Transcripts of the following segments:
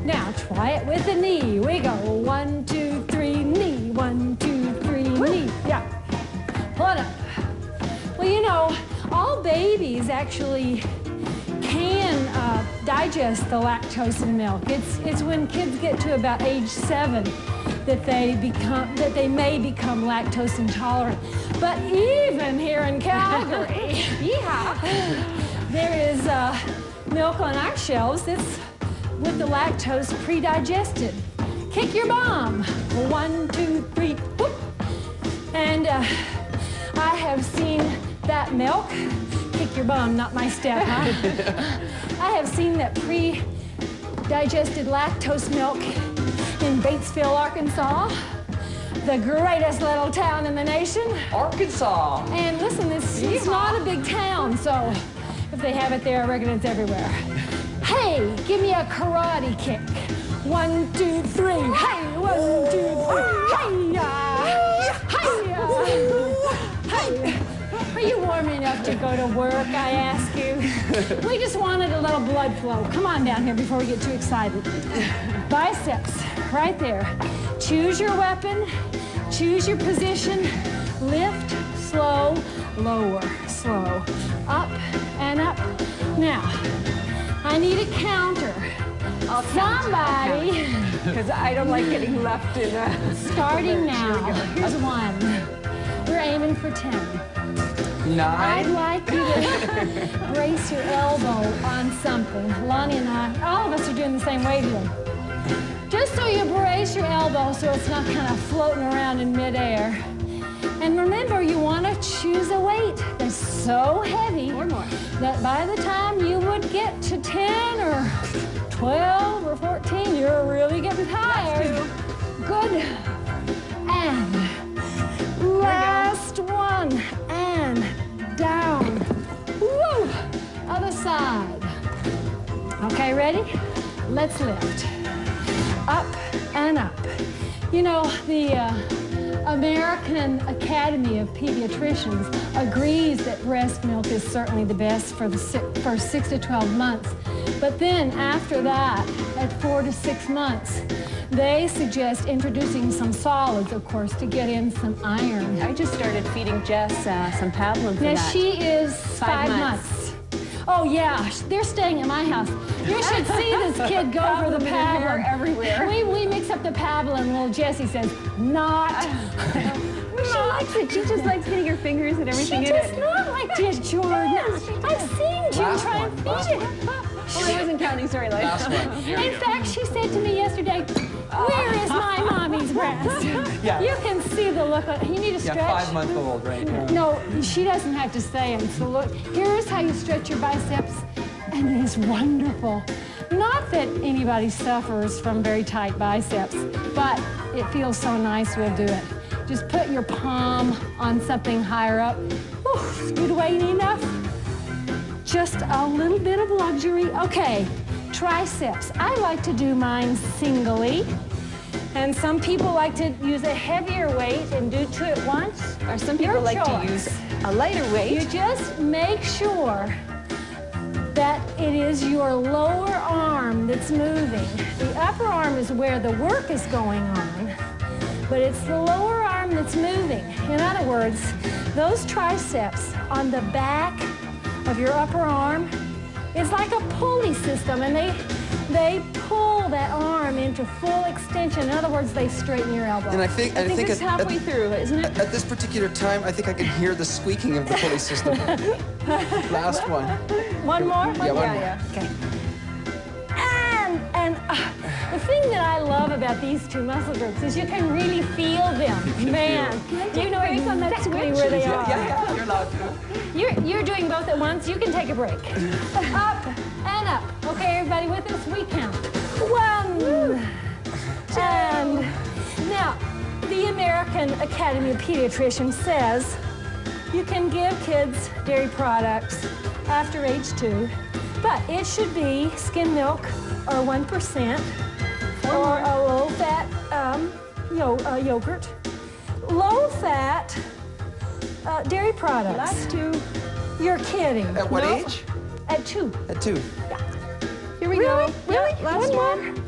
Now try it with the knee. We go 1, 2, 3, knee. 1, 2, 3, knee. Yeah. Pull it up. Well, you know, all babies actually can digest the lactose in milk. It's when kids get to about age 7 that they may become lactose intolerant. But even here in Calgary, yeah, there is milk on our shelves that's with the lactose pre-digested. Kick your bum. 1, 2, 3, whoop. And I have seen that milk. Kick your bum, not my step, huh? I have seen that pre-digested lactose milk in Batesville, Arkansas, the greatest little town in the nation. Arkansas. And listen, it's not a big town, so if they have it there, I reckon it's everywhere. Hey, give me a karate kick. 1, 2, 3. Hey, 1, 2, 3. Hey-ya. Hey. Are you warm enough to go to work, I ask you? We just wanted a little blood flow. Come on down here before we get too excited. Biceps, right there. Choose your weapon, choose your position. Lift, slow, lower, slow. Up and up. Now, I need a counter. Somebody. Because I don't like getting left in a... Starting now. Here's 1. We're aiming for 10. 9. I'd like you to brace your elbow on something. Lonnie and I, all of us are doing the same way today. Just so you brace your elbow so it's not kind of floating around in midair. And remember, you want to choose a weight that's so heavy that by the time you would get to 10 or 12 or 14, you're really getting tired. Good. And last one. And down. Woo! Other side. Okay, ready? Let's lift. Up and up. You know, the American Academy of Pediatricians agrees that breast milk is certainly the best for the first 6 to 12 months. But then after that, at 4 to 6 months, they suggest introducing some solids, of course, to get in some iron. I just started feeding Jess some pablum for now, that. she is 5 months. Oh, yeah, they're staying at my house. You should see this kid go for the pablum. Everywhere. We mix up the pablum, and little Jessie says, not. She likes it. She just likes getting her fingers and everything in it. She does not like this, Jordan. Yes, I've seen Jim try and feed it. Well, I wasn't counting, sorry, like. In fact, she said to me yesterday, where is my mommy's breast? Yeah. You can see the look on, you need to stretch. Yeah, 5-month-old, right? No, she doesn't have to say them. So look, here's how you stretch your biceps, and it is wonderful. Not that anybody suffers from very tight biceps, but it feels so nice, we'll do it. Just put your palm on something higher up. Whew, scoot away, enough. Just a little bit of luxury. Okay, triceps. I like to do mine singly. And some people like to use a heavier weight and do 2 at once. Or some people like to use a lighter weight. You just make sure that it is your lower arm that's moving. The upper arm is where the work is going on, but it's the lower arm that's moving. In other words, those triceps on the back of your upper arm is like a pulley system, and they pull that arm into full extension. In other words, they straighten your elbow. And I think it's halfway through, isn't it? At this particular time, I think I can hear the squeaking of the pulley system. Last one. One more? Yeah, one more. Yeah. Okay. And the thing that I love about these 2 muscle groups is you can really feel them. Man, you know exactly where they are. Yeah, you're allowed to. You're doing both at once. You can take a break. Up and up. Okay, everybody with us? We count. 1, 2. And now, the American Academy of Pediatricians says you can give kids dairy products after age 2, but it should be skim milk or 1%, or a low-fat yogurt, low-fat dairy products. Last 2. You're kidding. At what age? At 2. At 2. Yeah. Here we Really? go. Really? Yeah, last one one. more?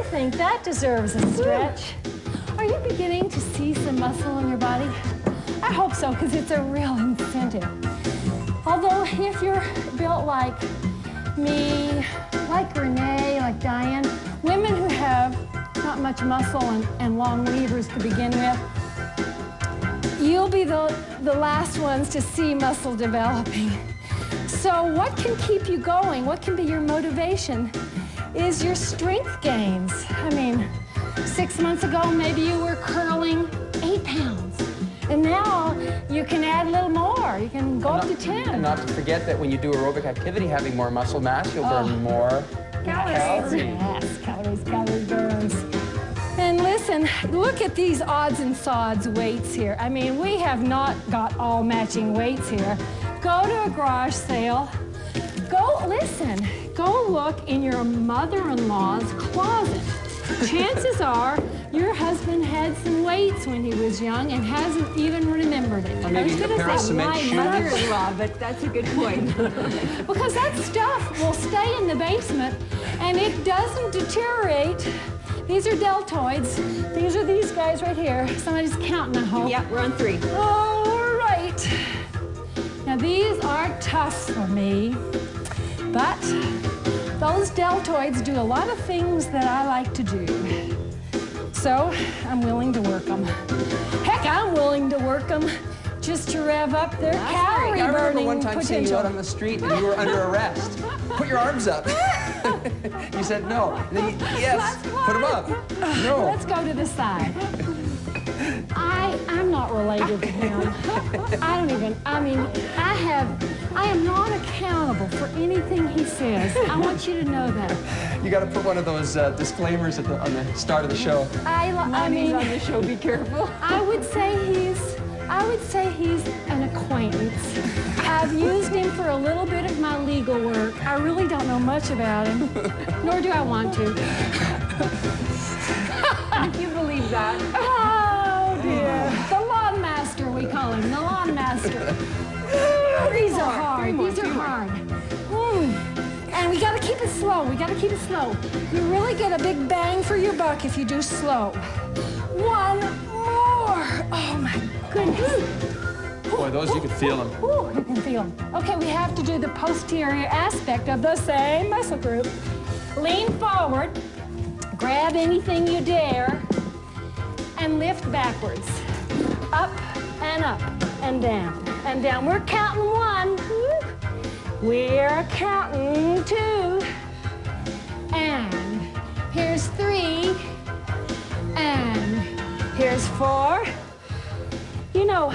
I think that deserves a stretch. Are you beginning to see some muscle in your body? I hope so, because it's a real incentive. Although if you're built like me, like Renee, like Diane, women who have not much muscle and long levers to begin with, you'll be the last ones to see muscle developing. So what can keep you going, what can be your motivation, is your strength gains. I mean, 6 months ago, maybe you were curling 8 pounds. And now you can add a little more. You can go up to 10. And not to forget that when you do aerobic activity, having more muscle mass, you'll burn more calories. Yes, calories, burns. And listen, look at these odds and sods weights here. I mean, we have not got all matching weights here. Go to a garage sale. Go look in your mother-in-law's closet. Chances are your husband had some weights when he was young and hasn't even remembered it. Or maybe a pair of cement shoes. My mother-in-law, but that's a good point. Because that stuff will stay in the basement and it doesn't deteriorate. These are deltoids. These are these guys right here. Somebody's counting, I hope. Yep, we're on 3. All right. Now these are tough for me, but those deltoids do a lot of things that I like to do. So I'm willing to work them. Heck, I'm willing to work them just to rev up their calorie burning potential. I remember one time seeing you out on the street and you were under arrest. Put your arms up. You said no. And then yes, put them up. No. Let's go to the side. I'm not related to him. I am not accountable for anything he says. I want you to know that. You got to put one of those disclaimers on the start of the show. I mean, on the show, be careful. I would say he's an acquaintance. I've used him for a little bit of my legal work. I really don't know much about him, nor do I want to. If you believe that. Oh, dear. The lawn master, we call him, the lawn master. These are hard. These are hard. And we got to keep it slow. We got to keep it slow. You really get a big bang for your buck if you do slow. 1 more. Oh, my goodness. Boy, those you can feel them. Ooh, you can feel them. Okay, we have to do the posterior aspect of the same muscle group. Lean forward. Grab anything you dare. And lift backwards. Up and up and down. And down. We're counting 1. We're counting 2. And here's 3. And here's 4. You know,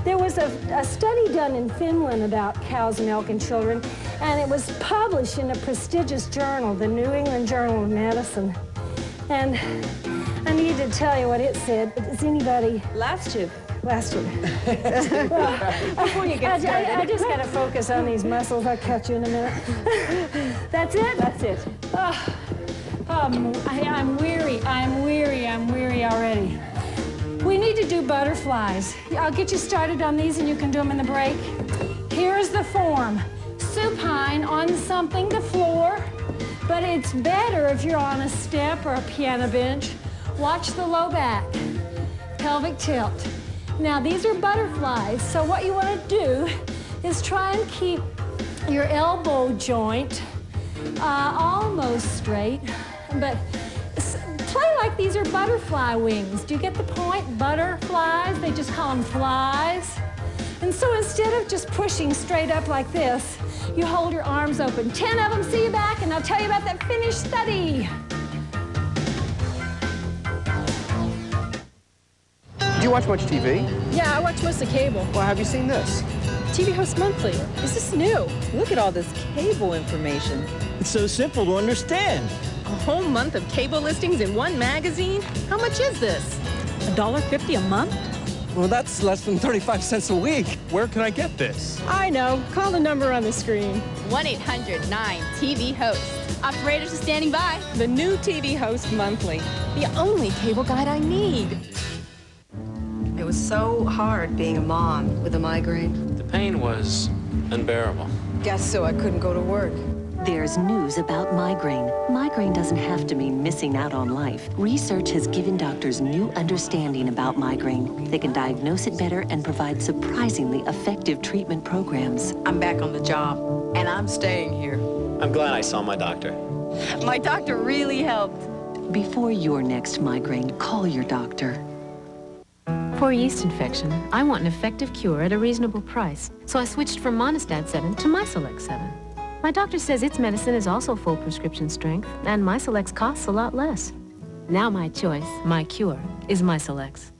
there was a study done in Finland about cow's milk in children, and it was published in a prestigious journal, the New England Journal of Medicine. And I need to tell you what it said. Is anybody... Last tube. Last year. Before you get started. I just got to focus on these muscles. I'll catch you in a minute. That's it? That's it. I'm weary. I'm weary already. We need to do butterflies. I'll get you started on these and you can do them in the break. Here's the form. Supine on something, the floor, but it's better if you're on a step or a piano bench. Watch the low back, pelvic tilt. Now, these are butterflies, so what you want to do is try and keep your elbow joint almost straight, but play like these are butterfly wings. Do you get the point? Butterflies, they just call them flies. And so instead of just pushing straight up like this, you hold your arms open. 10 of them, see you back, and I'll tell you about that finished study. Do you watch much TV? Yeah, I watch most of cable. Well, have you seen this? TV Host Monthly. Is this new? Look at all this cable information. It's so simple to understand. A whole month of cable listings in one magazine? How much is this? $1.50 a month? Well, that's less than 35 cents a week. Where can I get this? I know. Call the number on the screen. 1-800-9-TV-HOST. Operators are standing by. The new TV Host Monthly. The only cable guide I need. It was so hard being a mom with a migraine. The pain was unbearable. guess so. I couldn't go to work. There's news about migraine. Migraine doesn't have to mean missing out on life. Research has given doctors new understanding about migraine. They can diagnose it better and provide surprisingly effective treatment programs. I'm back on the job, and I'm staying here. I'm glad I saw my doctor. My doctor really helped. Before your next migraine, call your doctor. For a yeast infection, I want an effective cure at a reasonable price. So I switched from Monistat 7 to Mysolex 7. My doctor says its medicine is also full prescription strength, and Mysolex costs a lot less. Now my choice, my cure, is Mysolex.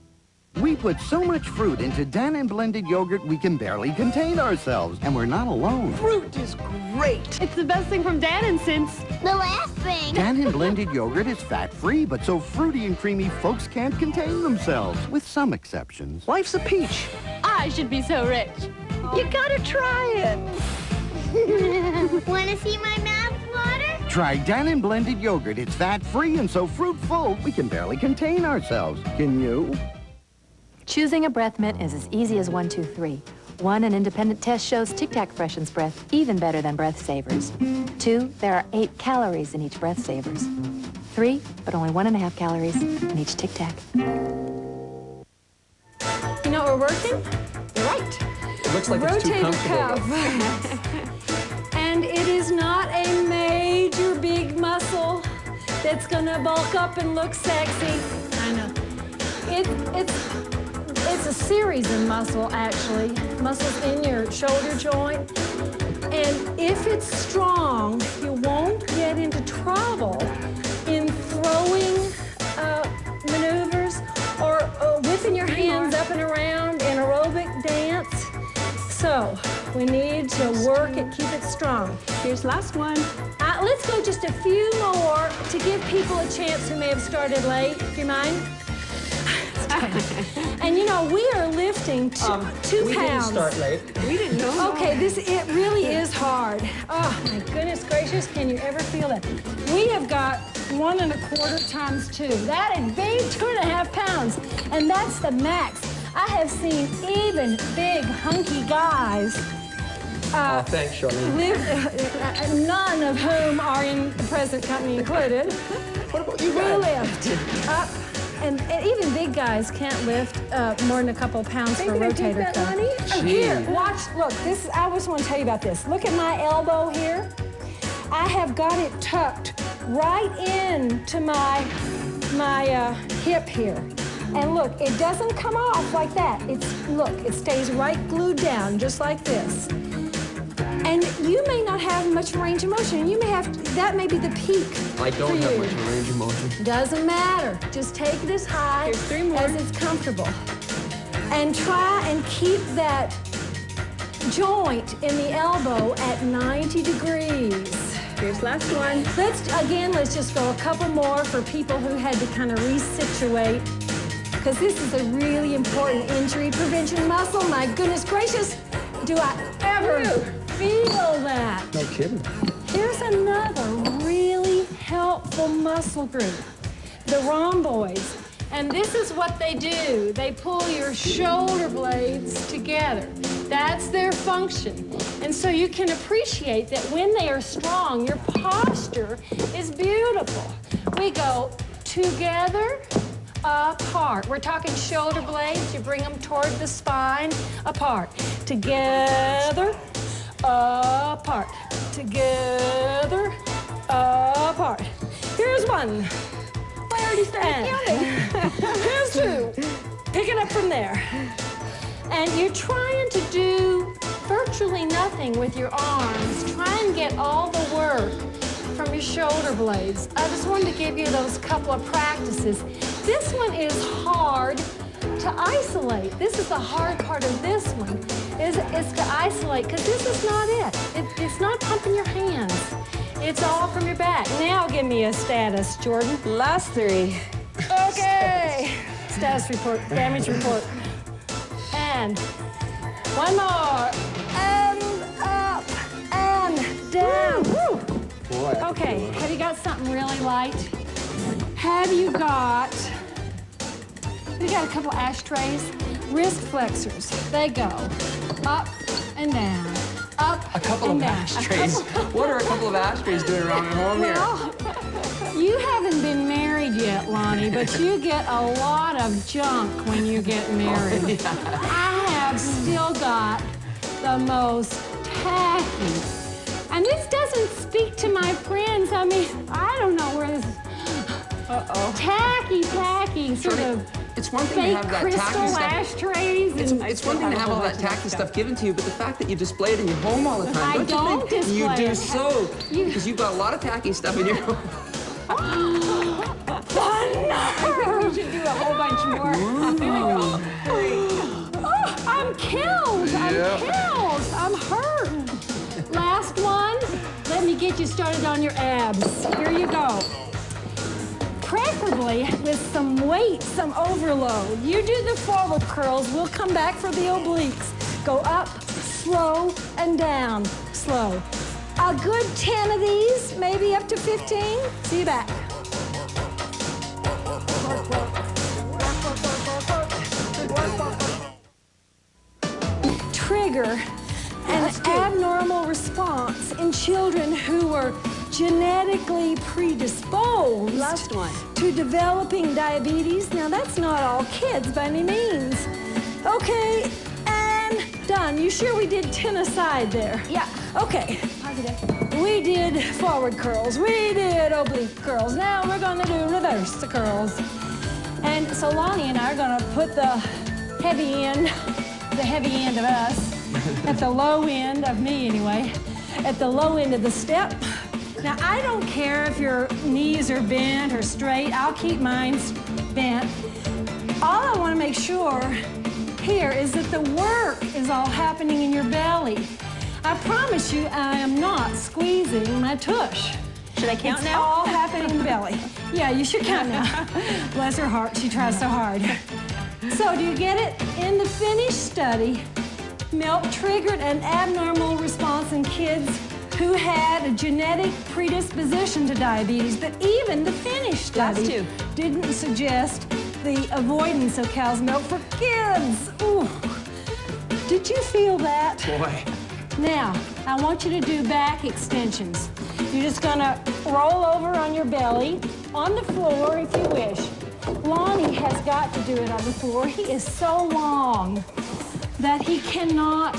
We put so much fruit into Dannon blended yogurt we can barely contain ourselves, and we're not alone. Fruit is great. It's the best thing from Dannon since the last thing. Dannon blended yogurt is fat-free, but so fruity and creamy folks can't contain themselves, with some exceptions. Life's a peach. I should be so rich. You gotta try it. Want to see my mouth water? Try Dannon blended yogurt. It's fat-free and so fruit-full we can barely contain ourselves. Can you? Choosing a breath mint is as easy as 1, 2, 3. 1, an independent test shows Tic Tac freshens breath even better than Breath Savers. 2, there are 8 calories in each Breath Savers. 3, but only 1.5 calories in each Tic Tac. You know what we're working? Right. It looks like it's too comfortable. And it is not a major big muscle that's gonna bulk up and look sexy. I know. It's a series of muscle, actually. Muscles in your shoulder joint. And if it's strong, you won't get into trouble in throwing maneuvers or whipping your hands up and around in aerobic dance. So we need to work it, keep it strong. Here's last one. Let's go just a few more to give people a chance who may have started late. Do you mind? And you know, we are lifting 2 pounds. We didn't start late. We didn't know. Okay, it really is hard. Oh my goodness gracious, can you ever feel that? We have got 1 1/4 times 2. That is big, 2.5 pounds. And that's the max. I have seen even big, hunky guys. Oh, thanks, Charlene. None of whom are in the present company included. What about you We guys? lift up. And even big guys can't lift more than a couple pounds for a rotator cuff. Here, watch, look, I just want to tell you about this. Look at my elbow here. I have got it tucked right into my hip here. And look, it doesn't come off like that. Look, it stays right glued down, just like this. And you may not have much range of motion. You may have, that may be the peak. I don't have much range of motion. Doesn't matter. Just take it as high as it's comfortable. And try and keep that joint in the elbow at 90 degrees. Here's last one. Let's just go a couple more for people who had to kind of resituate. Because this is a really important injury prevention muscle. My goodness gracious, do I ever feel that? No kidding. Here's another really helpful muscle group, the rhomboids. And this is what they do. They pull your shoulder blades together. That's their function. And so you can appreciate that when they are strong, your posture is beautiful. We go together, apart. We're talking shoulder blades. You bring them toward the spine, apart. Together, apart. Together, apart. Here's one. I already started counting. Here's 2. Pick it up from there. And you're trying to do virtually nothing with your arms. Try and get all the work from your shoulder blades. I just wanted to give you those couple of practices. This one is hard to isolate. This is the hard part of this one, is to isolate, because this is not it. It's not pumping your hands. It's all from your back. Now give me a status, Jordan. Last 3. Okay. Status report, damage report. And one more. And up and down. Woo. Boy. Okay, have you got something really light? Have you got a couple ashtrays? Wrist flexors. They go up and down, up A couple of ashtrays. What are a couple of ashtrays doing around at home here? Well, you haven't been married yet, Lonnie, but you get a lot of junk when you get married. Oh, yeah. I have still got the most tacky. And this doesn't speak to my friends. I mean, I don't know where this is. Tacky, sort of. It's one thing to have that tacky stuff. Ashtrays. It's one thing to have all that tacky stuff given to you, but the fact that you display it in your home all the time, I don't display you do it. so, because you've got a lot of tacky stuff in your home. We should do a whole bunch more. I'm killed. I'm hurt. Last one. Let me get you started on your abs. Here you go. Preferably with some weight, some overload. You do the forward curls. We'll come back for the obliques. Go up, slow, and down, slow. A good 10 of these, maybe up to 15. See you back. Trigger an abnormal response in children who are genetically predisposed to developing diabetes. Now, that's not all kids by any means. Okay, and done. You sure we did 10 aside there? Yeah. Okay. Positive. We did forward curls. We did oblique curls. Now we're gonna do reverse curls. And so Lonnie and I are gonna put the heavy end of us, at the low end of me anyway, at the low end of the step. Now, I don't care if your knees are bent or straight. I'll keep mine bent. All I want to make sure here is that the work is all happening in your belly. I promise you I am not squeezing my tush. Should I count now? It's all happening in the belly. Yeah, you should count now. Bless her heart, she tries so hard. So, do you get it? In the finished study, milk triggered an abnormal response in kids who had a genetic predisposition to diabetes, but even the finished study didn't suggest the avoidance of cow's milk for kids. Ooh. Did you feel that? Boy. Now, I want you to do back extensions. You're just gonna roll over on your belly, on the floor if you wish. Lonnie has got to do it on the floor. He is so long that he cannot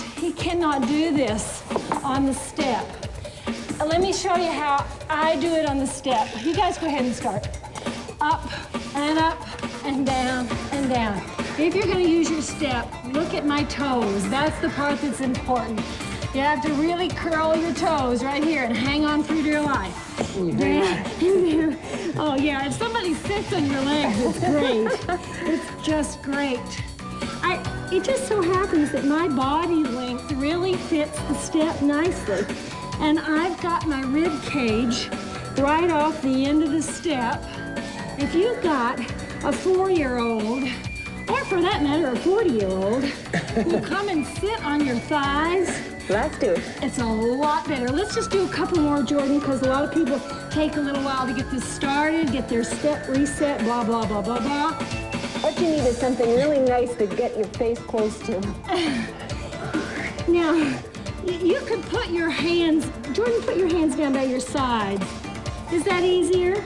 do this on the step. Let me show you how I do it on the step. You guys go ahead and start. Up and down and down. If you're gonna use your step, look at my toes. That's the part that's important. You have to really curl your toes right here and hang on through to your life. Oh yeah, if somebody sits on your legs, it's great. It's just great. It just so happens that my body length really fits the step nicely. And I've got my rib cage right off the end of the step. If you've got a 4-year-old, or for that matter, a 40-year-old, who come and sit on your thighs, let's do it. It's a lot better. Let's just do a couple more, Jordan, because a lot of people take a little while to get this started, get their step reset, blah, blah, blah, blah, blah. What you need is something really nice to get your face close to. Now, you could put your hands, Jordan, put your hands down by your sides. Is that easier?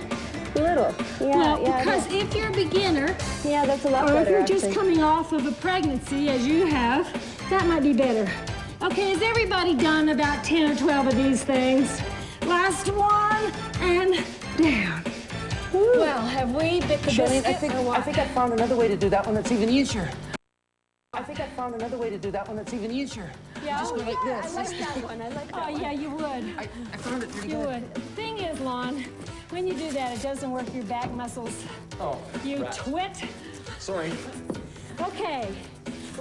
A little, yeah. Well, because if you're a beginner, yeah, that's a lot or better, if you're just actually. coming off of a pregnancy, as you have, that might be better. Okay, has everybody done about 10 or 12 of these things? Last one, and down. Ooh. Well, have we bit the biscuit? I think I found another way to do that one that's even easier. I think I found another way to do that one that's even easier. Yeah, just go like this. I like that one. I like that one. Oh, yeah, you would. I found it pretty You good. would. The thing is, Lon, when you do that, it doesn't work your back muscles. Oh, You rat. twit. Sorry. Okay,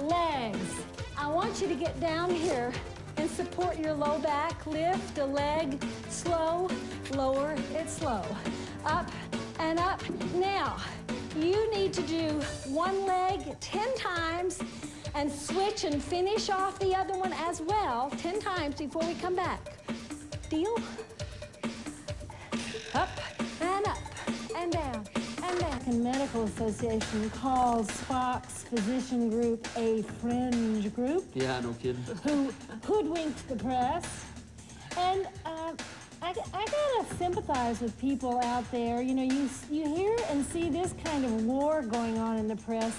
legs. I want you to get down here and support your low back. Lift a leg, slow, lower it slow. Up and up. Now, you need to do one leg 10 times and switch and finish off the other one as well 10 times before we come back. Deal? Up and down and down. The Medical Association calls Spock's physician group a fringe group. Yeah, no kidding. Who hoodwinked the press. And I gotta sympathize with people out there. You know, you hear and see this kind of war going on in the press,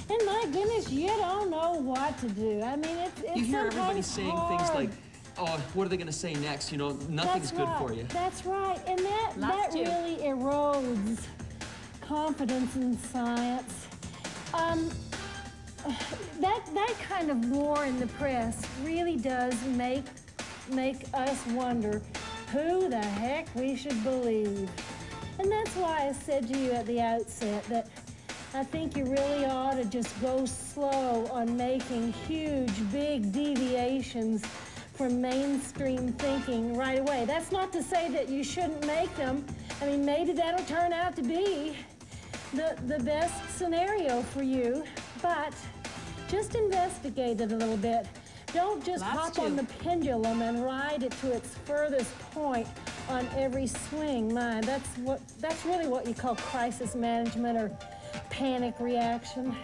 and my goodness, you don't know what to do. I mean, it's You hear everybody sometimes saying hard. things like, oh, what are they going to say next? You know, nothing's good for you. That's right, and that really erodes confidence in science. That kind of war in the press really does make us wonder who the heck we should believe. And that's why I said to you at the outset that I think you really ought to just go slow on making huge, big deviations from mainstream thinking right away. That's not to say that you shouldn't make them. I mean, maybe that'll turn out to be the best scenario for you, but just investigate it a little bit. Don't just hop on the pendulum and ride it to its furthest point on every swing. My, that's really what you call crisis management or panic reaction.